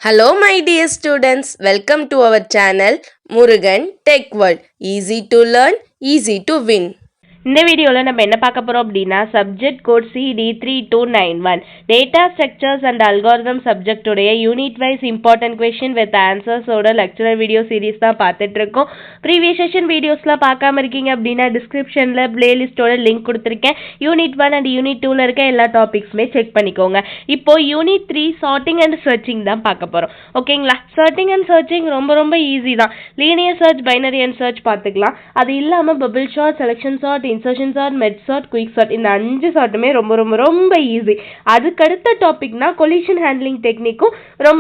Hello my dear students, welcome to our channel Murugan Tech World. Easy to learn, easy to win. இந்த வீடியோவில் நம்ம என்ன பார்க்க போகிறோம் அப்படின்னா subject code CD3291 data structures and algorithm சப்ஜெக்டுடைய unit wise important question with ஆன்சர்ஸோட lecturer video series தான் பார்த்துட்டு இருக்கோம். ப்ரீவியஸ் செஷன் வீடியோஸ்லாம் பார்க்காம இருக்கீங்க அப்படின்னா டிஸ்கிரிப்ஷனில் பிளேலிஸ்டோட லிங்க் கொடுத்துருக்கேன். யூனிட் 1 அண்ட் யூனிட் 2ல இருக்க எல்லா டாபிக்ஸுமே செக் பண்ணிக்கோங்க. இப்போ யூனிட் 3 சார்ட்டிங் அண்ட் சர்ச்சிங் தான் பார்க்க போகிறோம். ஓகேங்களா? சார்ட்டிங் அண்ட் சர்ச்சிங் ரொம்ப ஈஸி தான். Linear search, binary and search பார்த்துக்கலாம். அது இல்லாமல் bubble sort, selection sort, insertion sort, மெட் ஷார்ட், குயிக் ஷார்ட், இந்த 5 ஷார்ட்டுமே ரொம்ப ஈஸி. அதுக்கடுத்த டாபிக்னா கொலிஷன் ஹேண்ட்லிங் டெக்னிக்கும்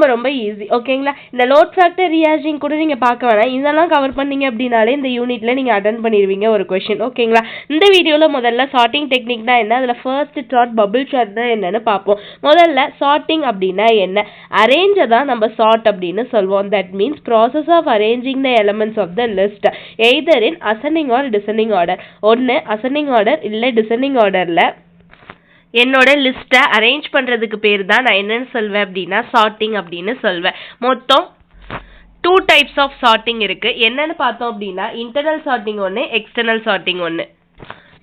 ரொம்ப ஈஸி. ஓகேங்களா? இந்த லோட் ஃபேக்டர், ரியாஜிங் கூட நீங்கள் பார்க்க வேணாம். இதெல்லாம் கவர் பண்ணீங்க அப்படின்னாலே இந்த யூனிட்ல நீங்கள் அட்டன் பண்ணிடுவீங்க ஒரு கொஸ்டின். ஓகேங்களா? இந்த வீடியோவில் முதல்ல சார்ட்டிங் டெக்னிக்னா என்ன, அதில் ஃபர்ஸ்ட் சார்ட் பபிள் சார்ட்னா என்னன்னு பார்ப்போம். முதல்ல சார்ட்டிங் அப்படின்னா என்ன? அரேஞ்சை தான் நம்ம சார்ட் அப்படின்னு சொல்வோம். That means process of arranging the elements of the list either in ascending or descending order. ஒன்று அசெண்டிங் ஆர்டர் இல்லை டிசெண்டிங் ஆர்டரில் என்னோட லிஸ்ட்டை அரேஞ்ச் பண்ணுறதுக்கு பேர் தான் நான் என்னன்னு சொல்வேன் அப்படின்னா சார்ட்டிங் அப்படின்னு சொல்வேன். மொத்தம் 2 டைப்ஸ் ஆஃப் சார்ட்டிங் இருக்கு. என்னன்னு பார்த்தோம் அப்படின்னா இன்டர்னல் சார்ட்டிங் ஒன்று, எக்ஸ்டர்னல் சார்ட்டிங் ஒன்று.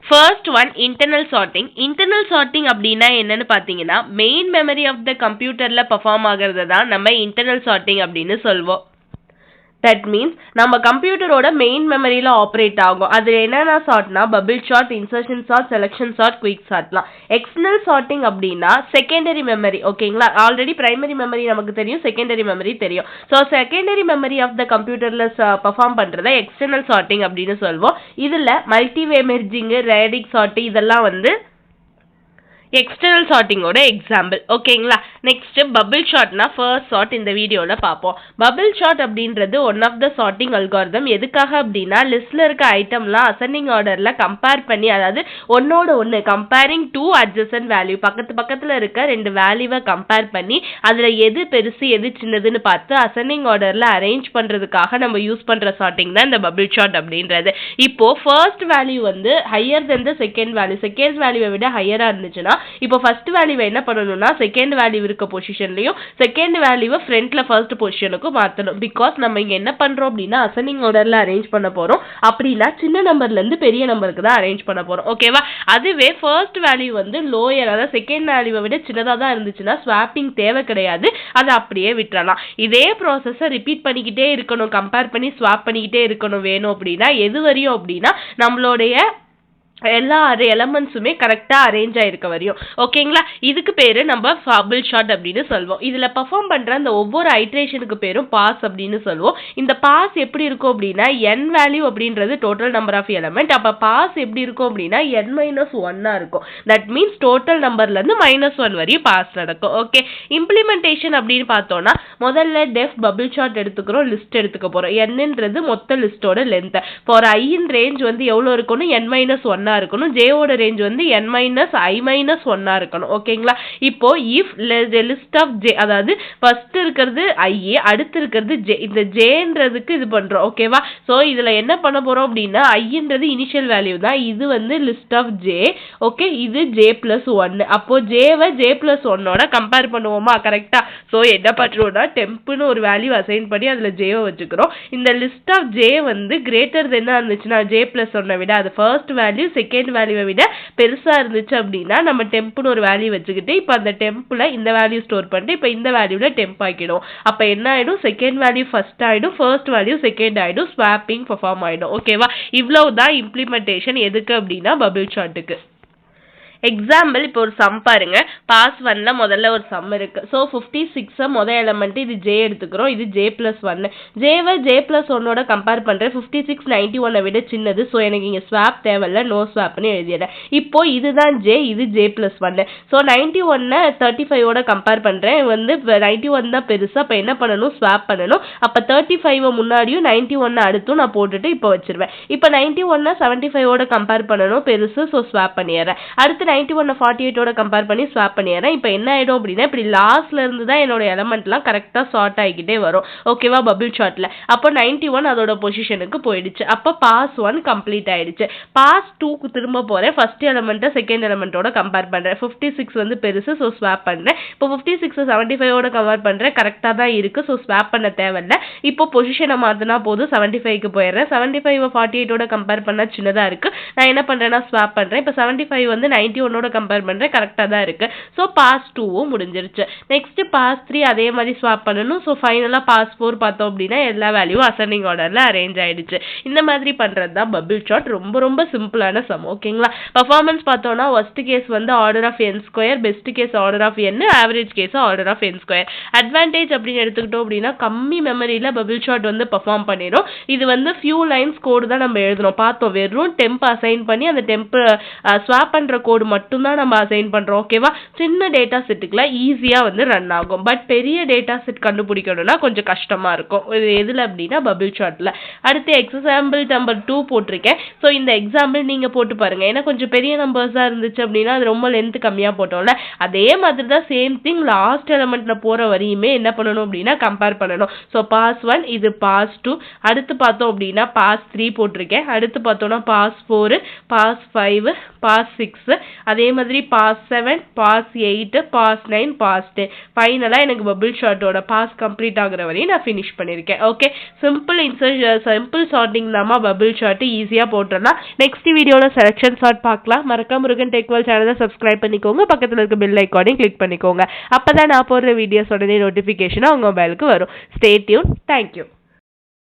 First one internal sorting. Internal sorting அப்படின்னா என்னன்னு பார்த்தீங்கன்னா மெயின் மெமரி ஆஃப் த கம்ப்யூட்டரில் பர்ஃபார்ம் ஆகிறது தான் நம்ம இன்டர்னல் சார்ட்டிங் அப்படின்னு சொல்வோம். தட் மீன்ஸ் நம்ம கம்ப்யூட்டரோட மெயின் மெமரியில் ஆப்ரேட் ஆகும். அது என்னென்ன சார்ட்னா bubble sort, insertion sort, selection sort, quick சார்ட்லாம். எக்ஸ்டர்னல் சார்ட்டிங் அப்படின்னா செகண்டரி மெமரி. ஓகேங்களா? ஆல்ரெடி பிரைமரி மெமரி நமக்கு தெரியும், செகண்டரி மெமரி தெரியும். So secondary memory of the கம்ப்யூட்டரில் பர்ஃபார்ம் பண்ணுறத எக்ஸ்டர்னல் சார்ட்டிங் அப்படின்னு சொல்வோம். இதில் மல்டிவே மெர்ஜிங்கு, ரேடிக் சார்ட் இதெல்லாம் வந்து எக்ஸ்டர்னல் சார்ட்டிங்கோட எக்ஸாம்பிள். ஓகேங்களா? நெக்ஸ்ட் பபிள் சார்ட்னா ஃபர்ஸ்ட் சார்ட் இந்த வீடியோவில் பார்ப்போம். பபிள் சார்ட் அப்படின்றது one of the sorting algorithm. எதுக்காக அப்படின்னா லிஸ்ட்ல இருக்க ஐட்டம்லாம் அசெண்டிங் ஆர்டர்ல கம்பேர் பண்ணி, அதாவது ஒன்னோட ஒன்று கம்பேரிங் டூ அட்ஜசன்ட் வேல்யூ, பக்கத்தில் இருக்க 2 வேல்யூவை கம்பேர் பண்ணி அதில் எது பெருசு எது சின்னதுன்னு பார்த்து அசெண்டிங் ஆர்டர்ல அரேஞ்ச் பண்ணுறதுக்காக நம்ம யூஸ் பண்ணுற சார்ட்டிங் தான் இந்த பபிள் சார்ட் அப்படின்றது. இப்போ ஃபர்ஸ்ட் வேல்யூ வந்து higher then the second value, second வேல்யூவை விட ஹையரா இருந்துச்சுன்னா இப்போ ஃபர்ஸ்ட் வேல்யூவை என்ன பண்ணணும்னா செகண்ட் வேல்யூ இருக்க பொசிஷன்லையும் செகண்ட் வேல்யூவை ஃப்ரண்ட்ல ஃபர்ஸ்ட் பொசிஷனுக்கும் மாற்றணும். பிகாஸ் நம்ம இங்கே என்ன பண்ணுறோம் அப்படின்னா அசெண்டிங் ஆர்டரில் அரேஞ்ச் பண்ண போகிறோம். அப்படின்னா சின்ன நம்பர்லேருந்து பெரிய நம்பருக்கு தான் அரேஞ்ச் பண்ண போகிறோம். ஓகேவா? அதுவே ஃபர்ஸ்ட் வேல்யூ வந்து லோயர், அதாவது செகண்ட் வேல்யூவை விட சின்னதாக தான் இருந்துச்சுன்னா ஸ்வாப்பிங் தேவை கிடையாது, அதை அப்படியே விட்டுறலாம். இதே ப்ராசஸை ரிப்பீட் பண்ணிக்கிட்டே இருக்கணும், கம்பேர் பண்ணி ஸ்வாப் பண்ணிக்கிட்டே இருக்கணும். வேணும் அப்படின்னா எது வரையும் அப்படின்னா நம்மளுடைய எல்லா எலமெண்ட்ஸுமே கரெக்டாக அரேஞ்ச் ஆகிருக்க வரையும். ஓகேங்களா? இதுக்கு பேர் நம்ம பபிள் சார்ட் அப்படின்னு சொல்வோம். இதில் பர்ஃபார்ம் பண்ணுற அந்த ஒவ்வொரு ஐட்ரேஷனுக்கு பேரும் பாஸ் அப்படின்னு சொல்லுவோம். இந்த பாஸ் எப்படி இருக்கும் அப்படின்னா என் வேல்யூ அப்படின்றது டோட்டல் நம்பர் ஆஃப் எலமெண்ட். அப்போ பாஸ் எப்படி இருக்கும் அப்படின்னா n-1 இருக்கும். தட் மீன்ஸ் டோட்டல் நம்பர்லேருந்து -1 வரையும் பாஸ் நடக்கும். ஓகே, இம்ப்ளிமெண்டேஷன் அப்படின்னு பார்த்தோம்னா முதல்ல டெஃப் பபிள் சார்ட் எடுத்துக்கிறோம், லிஸ்ட் எடுத்துக்க போகிறோம். என்னன்றது மொத்த லிஸ்டோட லென்த். ஃபார் ஐயின் ரேஞ்ச் வந்து எவ்வளோ இருக்கணும், n-1 இருக்கணும். ஜேவோட ரேஞ்ச் வந்து n-i-1 இருக்கணும். ஓகேங்களா? இப்போ இஃப் லிஸ்ட் ஆஃப் ஜே, அதாவது ஃபர்ஸ்ட் இருக்கிறது ஐ, அடுத்து இருக்கிறது ஜே, இந்த ஜேன்றதுக்கு இது பண்றோம். ஓகேவா? சோ இதுல என்ன பண்ண போறோம் அப்படின்னா ஐன்றது இனிஷியல் வேல்யூ தான், இது வந்து லிஸ்ட் ஆஃப் ஜே. ஓகே, இது j+1. அப்போ ஜேவை j+1 கம்பேர் பண்ணுவோமா? கரெக்டா? சோ என்ன பண்றோம்னா டெம்ப்னு ஒரு வேல்யூ அசைன் பண்ணி அதுல ஜேவை வச்சுக்கிறோம். இந்த லிஸ்ட் ஆஃப் ஜே வந்து கிரேட்டர் தென் இருந்துச்சுன்னா j+1 விட, அது ஃபர்ஸ்ட் வேல்யூ செகண்ட் வேல்யூவை விட பெருசா இருந்துச்சு அப்படின்னா நம்ம டெம்ப்னு ஒரு வேல்யூ வச்சுக்கிட்டு இப்போ அந்த டெம்ப்ல இந்த வேல்யூ ஸ்டோர் பண்ணிட்டு இப்போ இந்த வேல்யூல டெம்ப் ஆக்கிடும். அப்ப என்ன ஆயிடும், செகண்ட் வேல்யூ ஃபர்ஸ்ட் ஆயிடும், ஃபர்ஸ்ட் வேல்யூ செகண்ட் ஆயிடும், ஸ்வாப்பிங் பெர்ஃபார்ம் ஆயிடும். ஓகேவா? இவ்வளவுதான் இம்ப்ளிமெண்டேஷன். எதுக்கு அப்படின்னா பபிள் சார்ட்டுக்கு. எக்ஸாம்பிள், இப்போ ஒரு சம் பாருங்க. பாஸ் 1ல முதல்ல ஒரு சம் இருக்கு. ஸோ 56 முதல் எலமெண்ட் இது ஜே எடுத்துக்கிறோம், இது j+1. ஜேவை j+1 கம்பேர் பண்றேன். 56 91 விட சின்னது. ஸோ எனக்கு இங்க ஸ்வாப் தேவையில்ல, நோ ஸ்வாப்னு எழுதிடுறேன். இப்போ இதுதான் ஜே, இது j+1. ஸோ 91 35 கம்பேர் பண்றேன். வந்து 91 தான் பெருசு. அப்ப என்ன பண்ணணும், ஸ்வாப் பண்ணணும். அப்ப 35 முன்னாடியும் 91 அடுத்தும் நான் போட்டுட்டு இப்போ வச்சிருவேன். இப்போ 91 75 கம்பேர் பண்ணணும், பெருசு. ஸோ ஸ்வாப் பண்ணிடுறேன். அடுத்து 91 48ஓட கம்பேர் பண்ணி ஸ்வாப் பண்ணிடுறேன். இப்போ என்ன ஆயிடும் அப்படின்னா இப்படி லாஸ்ட்ல இருந்து தான் என்னோட எலமெண்ட்லாம் கரெக்டாக சார்ட் ஆகிக்கிட்டே வரும். ஓகேவா? பபிள் சார்ட்ல அப்போ 91 அதோட பொசிஷனுக்கு போயிடுச்சு. அப்போ பாஸ் 1 கம்ப்ளீட் ஆயிடுச்சு. பாஸ் 2க்கு திரும்ப போறேன். ஃபர்ஸ்ட் எலமெண்ட்டை செகண்ட் எலமெண்ட்டோட கம்பேர் பண்றேன். 56 வந்து பெருசு, ஸோ ஸ்வாப் பண்றேன். இப்போ 56 75ஓட கம்பேர் பண்றேன். கரெக்டாக தான் இருக்கு, ஸோ ஸ்வாப் பண்ண தேவையில்ல. இப்போ பொசிஷனை மாத்தினா போதும், 75க்கு போயிடுறேன். 75 48ஓட கம்பேர் பண்ணா சின்னதா இருக்கு. நான் என்ன பண்றேன்னா ஸ்வாப் பண்றேன். இப்போ 75 வந்து 91ஓட கம்பேர் பண்றேன். கரெக்டாக தான் இருக்கு. ஸோ பாஸ் 2வும் முடிஞ்சிருச்சு. நெக்ஸ்ட் பாஸ் 3 அதே மாதிரி ஸ்வாப் பண்ணணும். ஸோ ஃபைனலாக பாஸ் 4 பார்த்தோம் அப்படின்னா எல்லா வேல்யூவும் அசெண்டிங் ஆர்டர்ல அரேஞ்ச் ஆயிடுச்சு. இந்த மாதிரி பண்றது தான் பபிள் சார்ட். ரொம்ப ரொம்ப சிம்பிளான சம். ஓகேங்களா? பர்ஃபார்மன்ஸ் பார்த்தோம்னா worst கேஸ் வந்து order of n square, best case order of n, average case order of n square. Advantage அப்படின்னு எடுத்துக்கிட்டோம் அப்படின்னா கம்மி மெமரியில பபிள் சார்ட் வந்து பெர்ஃபார்ம் பண்ணிடும். இது வந்து ஃபியூ லைன்ஸ் கோடு தான் நம்ம எழுதணும். பார்த்தோம், வெறும் டெம்ப் அசைன் பண்ணி அந்த டெம்ப் ஸ்வாப் பண்ற கோடு மட்டும் தான் நம்ம அசைன் பண்றோம். ஓகேவா? சின்ன டேட்டா செட்டுக்குலாம் ஈஸியா வந்து ரன் ஆகும். பட் பெரிய டேட்டா செட் கண்டுபிடிக்கணும்னா கொஞ்சம் கஷ்டமா இருக்கும். இது எதுல அப்படின்னா பபிள் சார்ட்ல. அடுத்து எக்ஸாம்பிள் நம்பர் 2 போட்டிருக்கேன். ஸோ இந்த எக்ஸாம்பிள் நீங்க போட்டு பாருங்க. ஏன்னா கொஞ்சம் பெரிய நம்பர்ஸா இருந்துச்சு அப்படின்னா அது ரொம்ப லென்த் கம்மியா போட்டோம்ல, அதே மாதிரி தான் சேம் திங் லாஸ்ட் எலமெண்ட்ல போற வரையுமே என்ன பண்ணணும் அப்படின்னா கம்பேர் பண்ணணும். ஸோ பாஸ் 1 இது பாஸ் 2, அடுத்து பார்த்தோம் அப்படின்னா பாஸ் 3 போட்டிருக்கேன். அடுத்து பார்த்தோம்னா பாஸ் 4, பாஸ் 5, பாஸ் 6, அதே மாதிரி பாஸ் 7, பாஸ் 8, பாஸ் 9, பாஸ் 10. ஃபைனலா எனக்கு பபிள் சார்ட்டோட பாஸ் கம்ப்ளீட் ஆகுற வரையும் நான் ஃபினிஷ் பண்ணிருக்கேன். ஓகே, சிம்பிள் சார்ட்டிங் தாமா பபிள் சார்ட், ஈஸியா போட்டுடலாம். நெக்ஸ்ட் வீடியோல செலக்ஷன் சார்ட் பார்க்கலாம். மறக்காம முருகன் டெக்வல் சேனலை சப்ஸ்கிரைப் பண்ணிக்கோங்க. பக்கத்துல இருக்க பெல் ஐகானையும் கிளிக் பண்ணிக்கோங்க. அப்பதான் நான் போடுற வீடியோஸ் உடனே நோட்டிபிகேஷன் உங்க மொபைலுக்கு வரும். Stay tune. தேங்க்யூ.